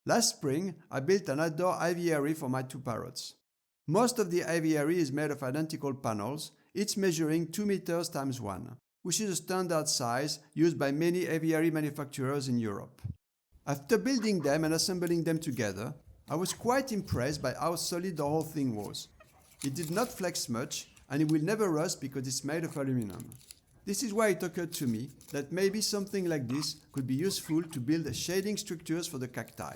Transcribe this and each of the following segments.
Last spring, I built an outdoor aviary for my 2 parrots. Most of the aviary is made of identical panels, each measuring 2 meters times 1, which is a standard size used by many aviary manufacturers in Europe. After building them and assembling them together, I was quite impressed by how solid the whole thing was. It did not flex much, and it will never rust because it's made of aluminum. This is why it occurred to me that maybe something like this could be useful to build shading structures for the cacti.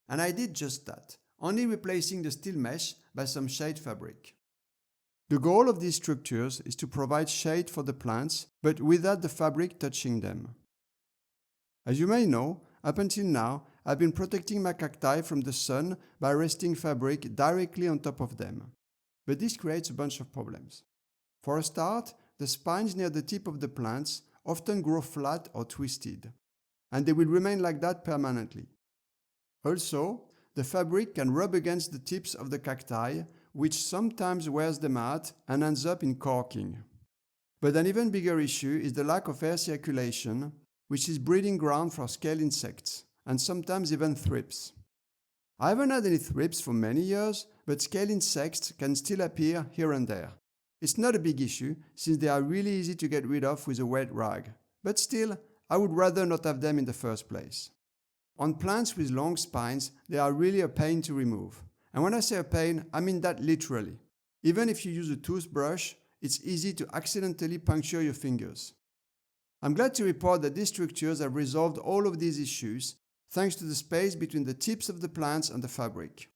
And I did just that, only replacing the steel mesh by some shade fabric. The goal of these structures is to provide shade for the plants, but without the fabric touching them. As you may know, up until now, I've been protecting my cacti from the sun by resting fabric directly on top of them. But this creates a bunch of problems. For a start, the spines near the tip of the plants often grow flat or twisted, and they will remain like that permanently. Also, the fabric can rub against the tips of the cacti, which sometimes wears them out and ends up in corking. But an even bigger issue is the lack of air circulation, which is breeding ground for scale insects, and sometimes even thrips. I haven't had any thrips for many years, but scale insects can still appear here and there. It's not a big issue, since they are really easy to get rid of with a wet rag, but still, I would rather not have them in the first place. On plants with long spines, they are really a pain to remove. And when I say a pain, I mean that literally. Even if you use a toothbrush, it's easy to accidentally puncture your fingers. I'm glad to report that these structures have resolved all of these issues thanks to the space between the tips of the plants and the fabric.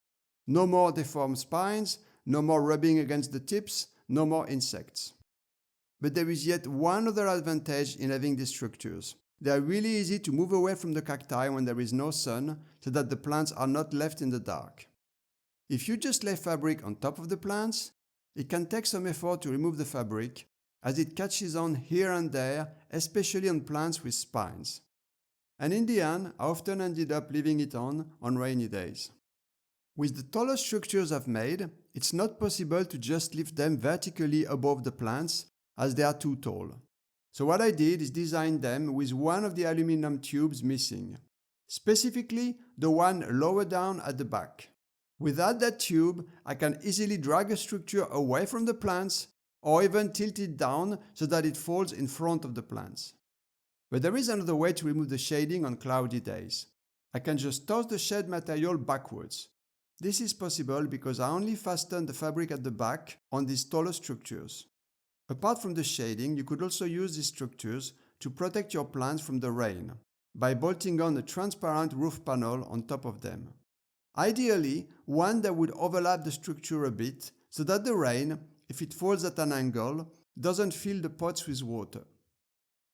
No more deformed spines, no more rubbing against the tips, no more insects. But there is yet one other advantage in having these structures. They are really easy to move away from the cacti when there is no sun, so that the plants are not left in the dark. If you just lay fabric on top of the plants, it can take some effort to remove the fabric, as it catches on here and there, especially on plants with spines. And in the end, I often ended up leaving it on rainy days. With the taller structures I've made, it's not possible to just lift them vertically above the plants, as they are too tall. So what I did is design them with one of the aluminum tubes missing, specifically the one lower down at the back. Without that tube, I can easily drag a structure away from the plants or even tilt it down so that it falls in front of the plants. But there is another way to remove the shading on cloudy days. I can just toss the shade material backwards. This is possible because I only fasten the fabric at the back on these taller structures. Apart from the shading, you could also use these structures to protect your plants from the rain by bolting on a transparent roof panel on top of them. Ideally, one that would overlap the structure a bit so that the rain, if it falls at an angle, doesn't fill the pots with water.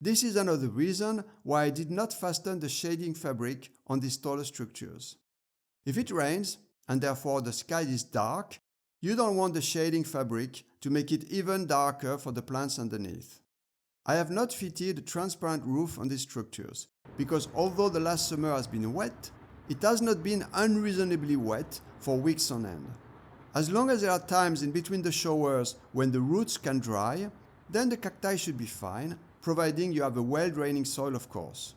This is another reason why I did not fasten the shading fabric on these taller structures. If it rains, and therefore the sky is dark, you don't want the shading fabric to make it even darker for the plants underneath. I have not fitted a transparent roof on these structures, because although the last summer has been wet, it has not been unreasonably wet for weeks on end. As long as there are times in between the showers when the roots can dry, then the cacti should be fine, providing you have a well-draining soil, of course.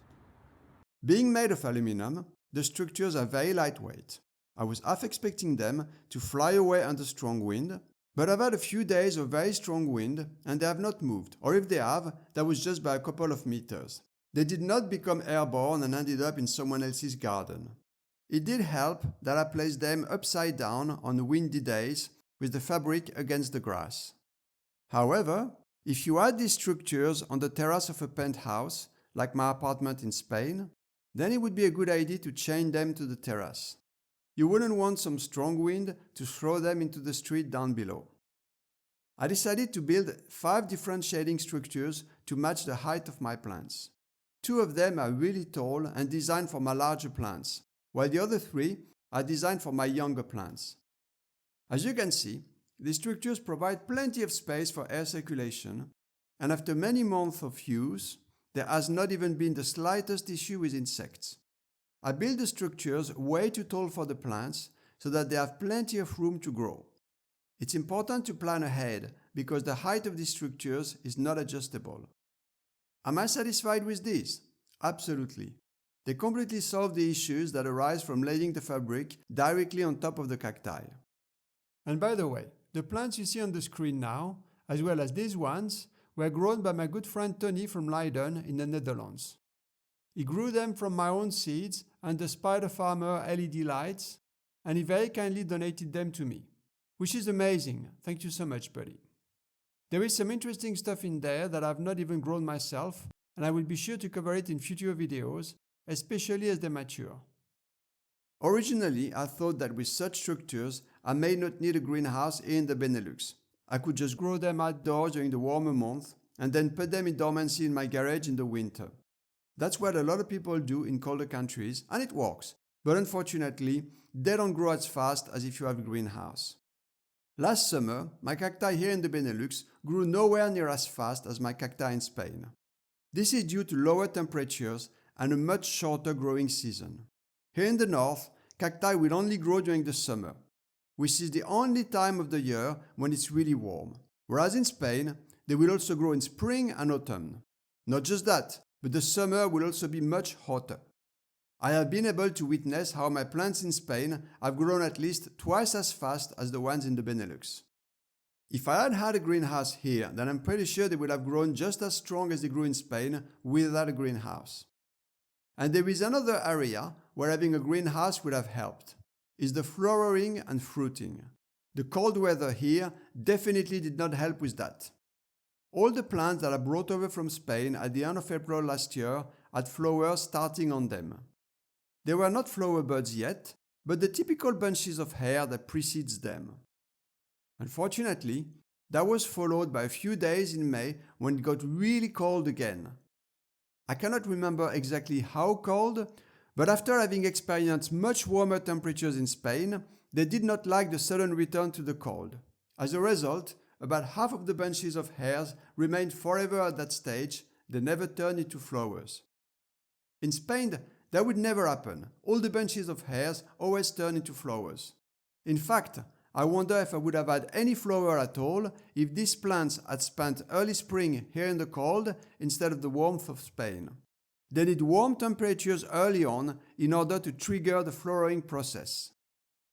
Being made of aluminum, the structures are very lightweight. I was half expecting them to fly away under strong wind, but I've had a few days of very strong wind and they have not moved, or if they have, that was just by a couple of meters. They did not become airborne and ended up in someone else's garden. It did help that I placed them upside down on windy days with the fabric against the grass. However, if you had these structures on the terrace of a penthouse, like my apartment in Spain, then it would be a good idea to chain them to the terrace. You wouldn't want some strong wind to throw them into the street down below. I decided to build 5 different shading structures to match the height of my plants. 2 of them are really tall and designed for my larger plants, while the other 3 are designed for my younger plants. As you can see, these structures provide plenty of space for air circulation, and after many months of use, there has not even been the slightest issue with insects. I built the structures way too tall for the plants so that they have plenty of room to grow. It's important to plan ahead because the height of these structures is not adjustable. Am I satisfied with this? Absolutely. They completely solve the issues that arise from laying the fabric directly on top of the cacti. And by the way, the plants you see on the screen now, as well as these ones, were grown by my good friend Tony from Leiden in the Netherlands. He grew them from my own seeds and the Spider Farmer LED lights, and he very kindly donated them to me, which is amazing. Thank you so much, buddy. There is some interesting stuff in there that I've not even grown myself, and I will be sure to cover it in future videos, especially as they mature. Originally, I thought that with such structures, I may not need a greenhouse here in the Benelux. I could just grow them outdoors during the warmer months and then put them in dormancy in my garage in the winter. That's what a lot of people do in colder countries, and it works. But unfortunately, they don't grow as fast as if you have a greenhouse. Last summer, my cacti here in the Benelux grew nowhere near as fast as my cacti in Spain. This is due to lower temperatures and a much shorter growing season. Here in the north, cacti will only grow during the summer, which is the only time of the year when it's really warm. Whereas in Spain, they will also grow in spring and autumn. Not just that, but the summer will also be much hotter. I have been able to witness how my plants in Spain have grown at least twice as fast as the ones in the Benelux. If I had had a greenhouse here, then I'm pretty sure they would have grown just as strong as they grew in Spain without a greenhouse. And there is another area where having a greenhouse would have helped. Is the flowering and fruiting. The cold weather here definitely did not help with that. All the plants that I brought over from Spain at the end of April last year had flowers starting on them. They were not flower buds yet, but the typical bunches of hair that precedes them. Unfortunately, that was followed by a few days in May when it got really cold again. I cannot remember exactly how cold, but after having experienced much warmer temperatures in Spain, they did not like the sudden return to the cold. As a result, about half of the bunches of hairs remained forever at that stage. They never turned into flowers. In Spain, that would never happen. All the bunches of hairs always turn into flowers. In fact, I wonder if I would have had any flower at all if these plants had spent early spring here in the cold instead of the warmth of Spain. They need warm temperatures early on in order to trigger the flowering process.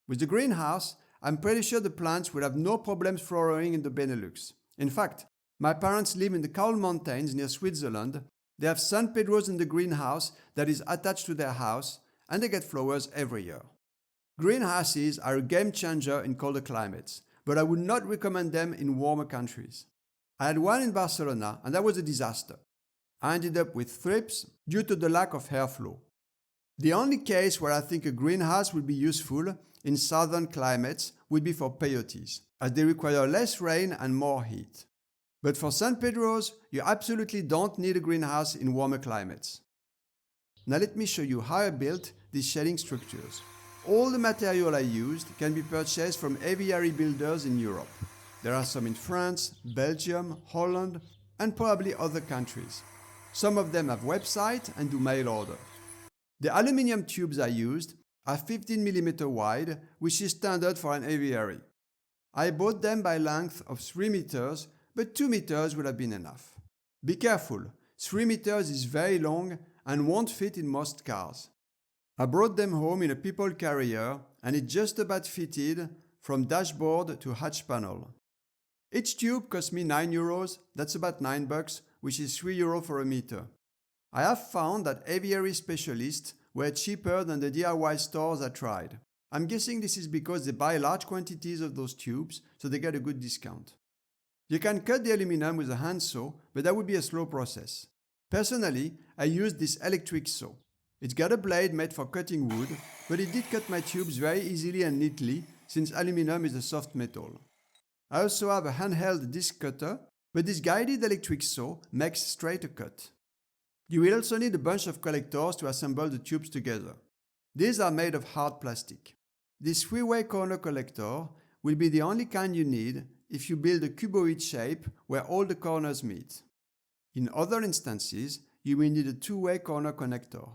With the greenhouse, I'm pretty sure the plants would have no problems flowering in the Benelux. In fact, my parents live in the Cowl Mountains near Switzerland. They have San Pedro's in the greenhouse that is attached to their house, and they get flowers every year. Greenhouses are a game changer in colder climates, but I would not recommend them in warmer countries. I had one in Barcelona, and that was a disaster. I ended up with thrips due to the lack of airflow. The only case where I think a greenhouse would be useful in southern climates would be for peyotes, as they require less rain and more heat. But for San Pedro's, you absolutely don't need a greenhouse in warmer climates. Now let me show you how I built these shading structures. All the material I used can be purchased from aviary builders in Europe. There are some in France, Belgium, Holland, and probably other countries. Some of them have websites and do mail order. The aluminium tubes I used are 15 mm wide, which is standard for an aviary. I bought them by length of 3 meters, but 2 meters would have been enough. Be careful, 3 meters is very long and won't fit in most cars. I brought them home in a people carrier and it just about fitted from dashboard to hatch panel. Each tube cost me €9, that's about $9, which is €3 for a meter. I have found that aviary specialists were cheaper than the DIY stores I tried. I'm guessing this is because they buy large quantities of those tubes, so they get a good discount. You can cut the aluminum with a handsaw, but that would be a slow process. Personally, I used this electric saw. It's got a blade made for cutting wood, but it did cut my tubes very easily and neatly since aluminum is a soft metal. I also have a handheld disc cutter, but this guided electric saw makes straight a cut. You will also need a bunch of collectors to assemble the tubes together. These are made of hard plastic. This three-way corner collector will be the only kind you need if you build a cuboid shape where all the corners meet. In other instances, you will need a two-way corner connector.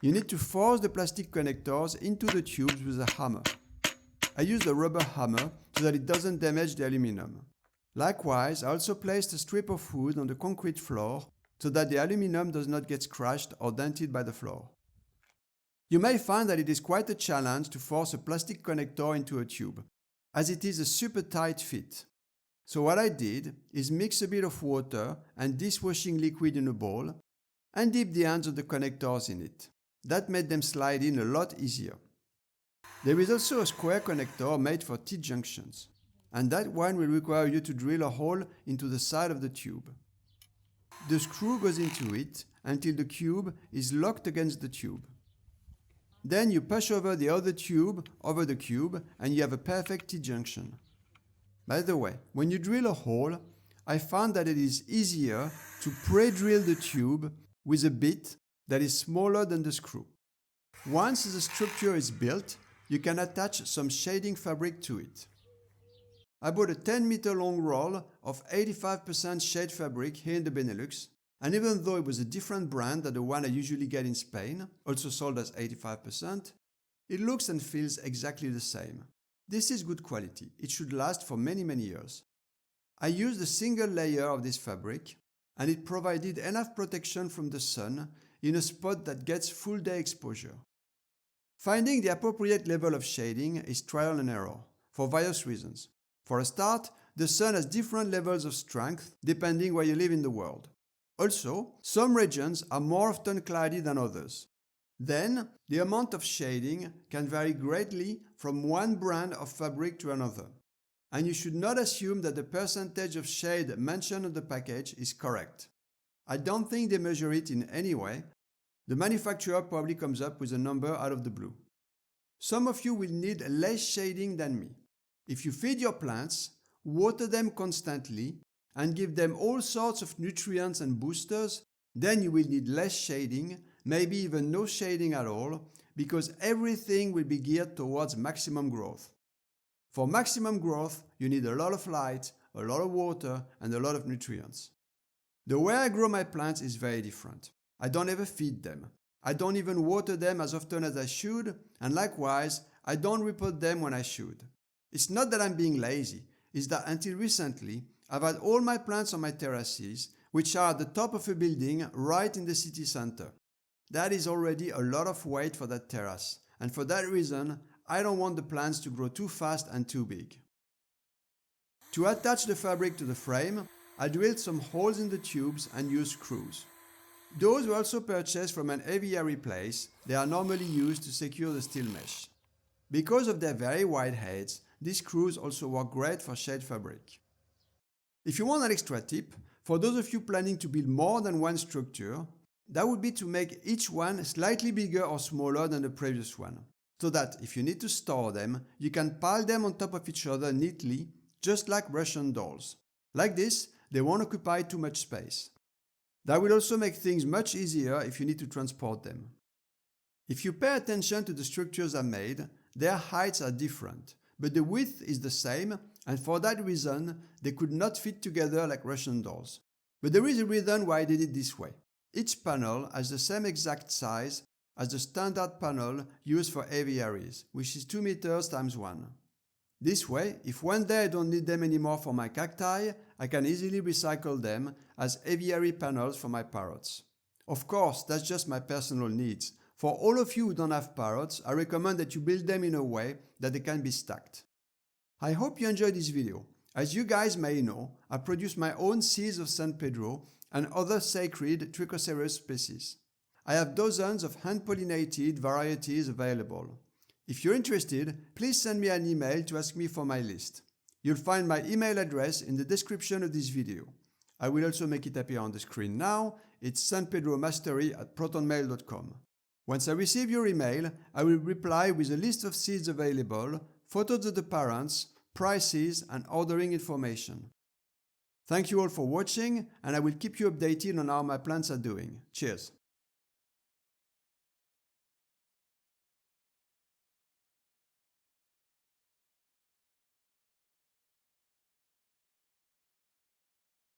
You need to force the plastic connectors into the tubes with a hammer. I used a rubber hammer so that it doesn't damage the aluminum. Likewise, I also placed a strip of wood on the concrete floor so that the aluminum does not get scratched or dented by the floor. You may find that it is quite a challenge to force a plastic connector into a tube, as it is a super tight fit. So what I did is mix a bit of water and dishwashing liquid in a bowl and dip the ends of the connectors in it. That made them slide in a lot easier. There is also a square connector made for T-junctions, and that one will require you to drill a hole into the side of the tube. The screw goes into it until the cube is locked against the tube. Then you push over the other tube over the cube and you have a perfect T-junction. By the way, when you drill a hole, I found that it is easier to pre-drill the tube with a bit that is smaller than the screw. Once the structure is built, you can attach some shading fabric to it. I bought a 10-meter long roll of 85% shade fabric here in the Benelux, and even though it was a different brand than the one I usually get in Spain, also sold as 85%, it looks and feels exactly the same. This is good quality. It should last for many years. I used a single layer of this fabric, and it provided enough protection from the sun in a spot that gets full day exposure. Finding the appropriate level of shading is trial and error, for various reasons. For a start, the sun has different levels of strength depending where you live in the world. Also, some regions are more often cloudy than others. Then, the amount of shading can vary greatly from one brand of fabric to another. And you should not assume that the percentage of shade mentioned on the package is correct. I don't think they measure it in any way. The manufacturer probably comes up with a number out of the blue. Some of you will need less shading than me. If you feed your plants, water them constantly, and give them all sorts of nutrients and boosters, then you will need less shading, maybe even no shading at all, because everything will be geared towards maximum growth. For maximum growth, you need a lot of light, a lot of water, and a lot of nutrients. The way I grow my plants is very different. I don't ever feed them. I don't even water them as often as I should, and likewise, I don't repot them when I should. It's not that I'm being lazy, it's that until recently, I've had all my plants on my terraces, which are at the top of a building right in the city center. That is already a lot of weight for that terrace, and for that reason, I don't want the plants to grow too fast and too big. To attach the fabric to the frame, I drilled some holes in the tubes and used screws. Those were also purchased from an aviary place. They are normally used to secure the steel mesh. Because of their very wide heads, these screws also work great for shade fabric. If you want an extra tip, for those of you planning to build more than one structure, that would be to make each one slightly bigger or smaller than the previous one, so that if you need to store them, you can pile them on top of each other neatly, just like Russian dolls. Like this, they won't occupy too much space. That will also make things much easier if you need to transport them. If you pay attention to the structures I made, their heights are different, but the width is the same, and for that reason, they could not fit together like Russian dolls. But there is a reason why I did it this way. Each panel has the same exact size as the standard panel used for aviaries, which is 2 meters times 1. This way, if one day I don't need them anymore for my cacti, I can easily recycle them as aviary panels for my parrots. Of course, that's just my personal needs. For all of you who don't have parrots, I recommend that you build them in a way that they can be stacked. I hope you enjoyed this video. As you guys may know, I produce my own seeds of San Pedro and other sacred Trichocereus species. I have dozens of hand-pollinated varieties available. If you're interested, please send me an email to ask me for my list. You'll find my email address in the description of this video. I will also make it appear on the screen now. It's sanpedromastery@protonmail.com. Once I receive your email, I will reply with a list of seeds available, photos of the parents, prices, and ordering information. Thank you all for watching, and I will keep you updated on how my plants are doing. Cheers!